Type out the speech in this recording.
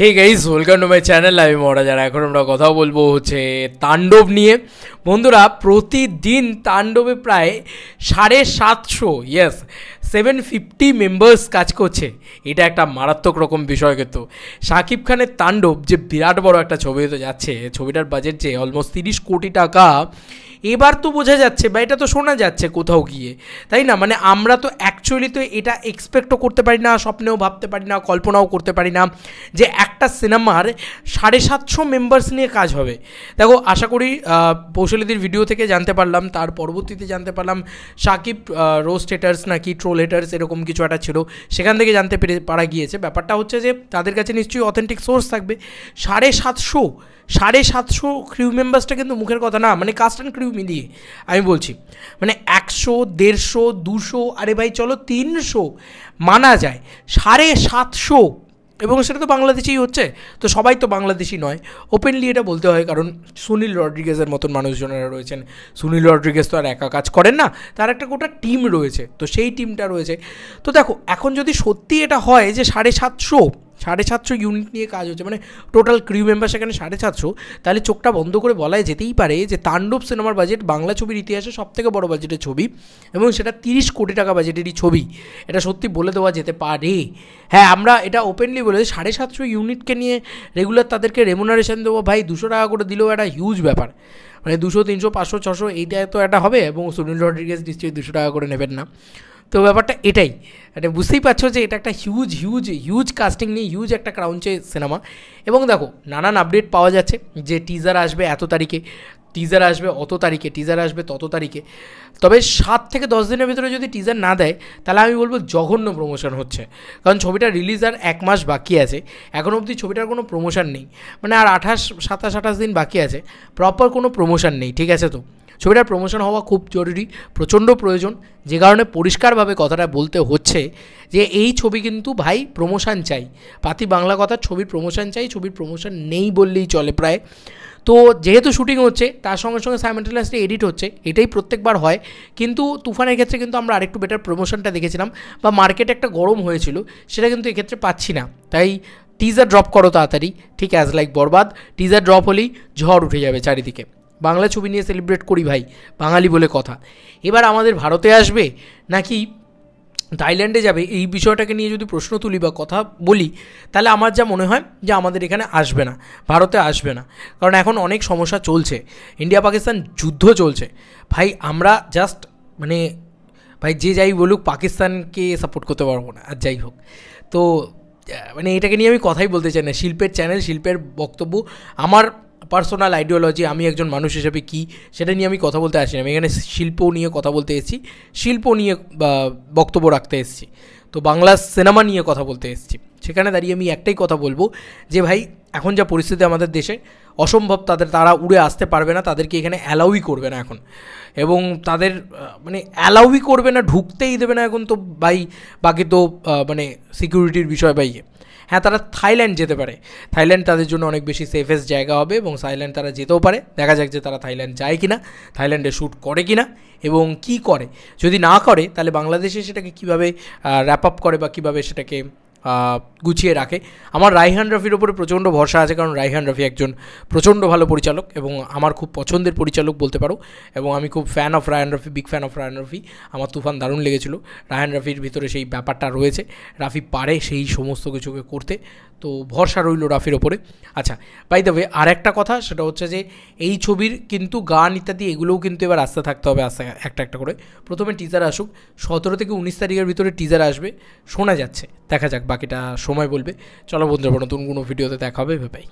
Hey guys, welcome to my channel. আমি মহারাজার। এখন আমরা কথা বলবো হচ্ছে তাণ্ডব নিয়ে। বন্ধুরা, প্রতিদিন তাণ্ডবে প্রায় 750 750 মেম্বার্স কাজ করছে। এটা একটা মারাত্মক রকম বিষয়। কিন্তু শাকিব খানের তাণ্ডব যে বিরাট বড় একটা ছবি হতে যাচ্ছে, ছবিটার বাজেট যে অলমোস্ট 30 কোটি টাকা, এবার তো বোঝা যাচ্ছে বা এটা তো শোনা যাচ্ছে কোথাও গিয়ে, তাই না? মানে আমরা তো অ্যাকচুয়ালি তো এটা এক্সপেক্টও করতে পারি না, স্বপ্নেও ভাবতে পারি না, কল্পনাও করতে পারি না যে একটা সিনেমার 750 মেম্বার্স নিয়ে কাজ হবে। দেখো, আশা করি পৌশালিদির ভিডিও থেকে জানতে পারলাম, তার পরবর্তীতে জানতে পারলাম শাকিব রোস্ট হেটার্স নাকি ট্রোল হেটার্স এরকম কিছু একটা ছিল, সেখান থেকে জানতে পারা গিয়েছে। ব্যাপারটা হচ্ছে যে তাদের কাছে নিশ্চয়ই অথেন্টিক সোর্স থাকবে। 750 ক্রিউ মেম্বার্সটা কিন্তু মুখের কথা না, মানে কাস্ট অ্যান্ড ক্রিউ মিলিয়ে আমি বলছি, মানে 100, 150, 200, আরে ভাই চলো 300 মানা যায়, 750, এবং সেটা তো বাংলাদেশেই হচ্ছে। তো সবাই তো বাংলাদেশি নয়, ওপেনলি এটা বলতে হয়, কারণ সুনীল রড্রিগেজের মতন মানুষজনেরা রয়েছেন। সুনীল রড্রিগেজ তো আর একা কাজ করেন না, তার একটা গোটা টিম রয়েছে, তো সেই টিমটা রয়েছে। তো দেখো, এখন যদি সত্যি এটা হয় যে 750 ইউনিট নিয়ে কাজ হচ্ছে, মানে টোটাল ক্রিউ মেম্বার সেখানে 750, তাহলে চোখটা বন্ধ করে বলাই যেতেই পারে যে তাণ্ডব সিনেমার বাজেট বাংলা ছবির ইতিহাসে সবথেকে বড় বাজেটের ছবি, এবং সেটা 30 কোটি টাকা বাজেটেরই ছবি। এটা সত্যি বলে দেওয়া যেতে পারে। হ্যাঁ, আমরা এটা ওপেনলি বলে 750 ইউনিটকে নিয়ে রেগুলার তাদেরকে রেমুনারেশন দেবো, ভাই 200 টাকা করে দিলেও একটা হিউজ ব্যাপার। মানে 200, 300, 500, 600 এইটা তো একটা হবে, এবং সুনীল রড্রিগেজ নিশ্চয়ই 200 টাকা করে নেবেন না। তো ব্যাপারটা এটাই, মানে বুঝতেই পারছো যে এটা একটা হিউজ কাস্টিং নিয়ে হিউজ একটা ক্রাউঞ্চে সিনেমা। এবং দেখো, নানান আপডেট পাওয়া যাচ্ছে যে টিজার আসবে এত তারিখে, টিজার আসবে অত তারিখে, টিজার আসবে তত তারিখে। তবে 7 থেকে 10 দিনের ভিতরে যদি টিজার না দেয়, তাহলে আমি বলবো জঘন্য প্রমোশন হচ্ছে। কারণ ছবিটা রিলিজ আর 1 মাস বাকি আছে, এখনও অবধি ছবিটার কোনো প্রমোশন নেই। মানে আর 27-28 দিন বাকি আছে, প্রপার কোনো প্রমোশন নেই। ঠিক আছে, তো ছবিটার প্রমোশন হওয়া খুব জরুরি, প্রচণ্ড প্রয়োজন, যে কারণে পরিষ্কারভাবে কথাটা বলতে হচ্ছে যে এই ছবি কিন্তু ভাই প্রমোশন চাই, পাতি বাংলা কথা, ছবির প্রমোশন চাই। ছবির প্রমোশন নেই বললেই চলে প্রায়। তো যেহেতু শুটিং হচ্ছে, তার সঙ্গে সঙ্গে সাইমেলটেনিয়াসলি এডিট হচ্ছে, এটাই প্রত্যেকবার হয়। কিন্তু তুফানের ক্ষেত্রে কিন্তু আমরা আরেকটু বেটার প্রমোশনটা দেখেছিলাম, বা মার্কেটে একটা গরম হয়েছিল, সেটা কিন্তু এক্ষেত্রে পাচ্ছি না। তাই টিজার ড্রপ করো তাড়াতাড়ি, ঠিক অ্যাজ লাইক বরবাদ। টিজার ড্রপ হলেই ঝড় উঠে যাবে চারিদিকে। বাংলা ছবি নিয়ে সেলিব্রেট করি ভাই, বাঙালি বলে কথা। এবার আমাদের ভারতে আসবে নাকি থাইল্যান্ডে যাবে, এই বিষয়টাকে নিয়ে যদি প্রশ্ন তুলি বা কথা বলি, তাহলে আমার যা মনে হয় যে আমাদের এখানে আসবে না, ভারতে আসবে না। কারণ এখন অনেক সমস্যা চলছে, ইন্ডিয়া পাকিস্তান যুদ্ধ চলছে ভাই। আমরা জাস্ট মানে ভাই যে যাই বলুক, পাকিস্তানকে সাপোর্ট করতে পারবো না। আর যাই হোক, তো মানে এটাকে নিয়ে আমি কথাই বলতে চাই না। শিল্পের চ্যানেল, শিল্পের বক্তব্য, আমার পার্সোনাল আইডিওলজি, আমি একজন মানুষ হিসেবে কী, সেটা নিয়ে আমি কথা বলতে আসি না। আমি এখানে শিল্প নিয়ে কথা বলতে এসেছি, শিল্প নিয়ে বক্তব্য রাখতে এসেছি, তো বাংলা সিনেমা নিয়ে কথা বলতে এসেছি। সেখানে দাঁড়িয়ে আমি একটাই কথা বলবো যে ভাই, এখন যা পরিস্থিতি আমাদের দেশে, অসম্ভব তারা উড়ে আসতে পারবে না, তাদেরকে এখানে অ্যালাউই করবে না এখন, এবং তাদের মানে অ্যালাউই করবে না, ঢুকতেই দেবে না এখন। তো ভাই বাকি তো মানে সিকিউরিটির বিষয় ভাই। হ্যাঁ, তারা থাইল্যান্ড যেতে পারে, থাইল্যান্ড তাদের জন্য অনেক বেশি সেফেস্ট জায়গা হবে, এবং থাইল্যান্ড তারা যেতেও পারে। দেখা যাক যে তারা থাইল্যান্ড যায় কি না, থাইল্যান্ডে শ্যুট করে কি না, এবং কি করে। যদি না করে, তাহলে বাংলাদেশে সেটাকে কীভাবে র্যাপ আপ করে বা কীভাবে সেটাকে গুছিয়ে রাখে। আমার রায়হান রাফির ওপরে প্রচণ্ড ভরসা আছে, কারণ রায়হান রাফি একজন প্রচণ্ড ভালো পরিচালক, এবং আমার খুব পছন্দের পরিচালক বলতে পারো। এবং আমি খুব fan of Raihan Rafi, big fan of Raihan Rafi. আমার তুফান দারুণ লেগেছিলো। রায়হান রাফির ভিতরে সেই ব্যাপারটা রয়েছে, রাফি পারে সেই সমস্ত কিছুকে করতে, তো ভরসা রইল রাফির ওপরে। আচ্ছা, বাই দ্য ওয়ে, আর একটা কথা, সেটা হচ্ছে যে এই ছবির কিন্তু গান ইত্যাদি এগুলোও কিন্তু এবার আসতে থাকতে হবে, আস্তে একটা করে। প্রথমে টিজার আসুক, 17 থেকে 19 তারিখের ভিতরে টিজার আসবে শোনা যাচ্ছে, দেখা যাক, বাকিটা সময় বলবে। চলো বন্ধুরা, নতুন কোনো ভিডিওতে দেখা হবে, বাই।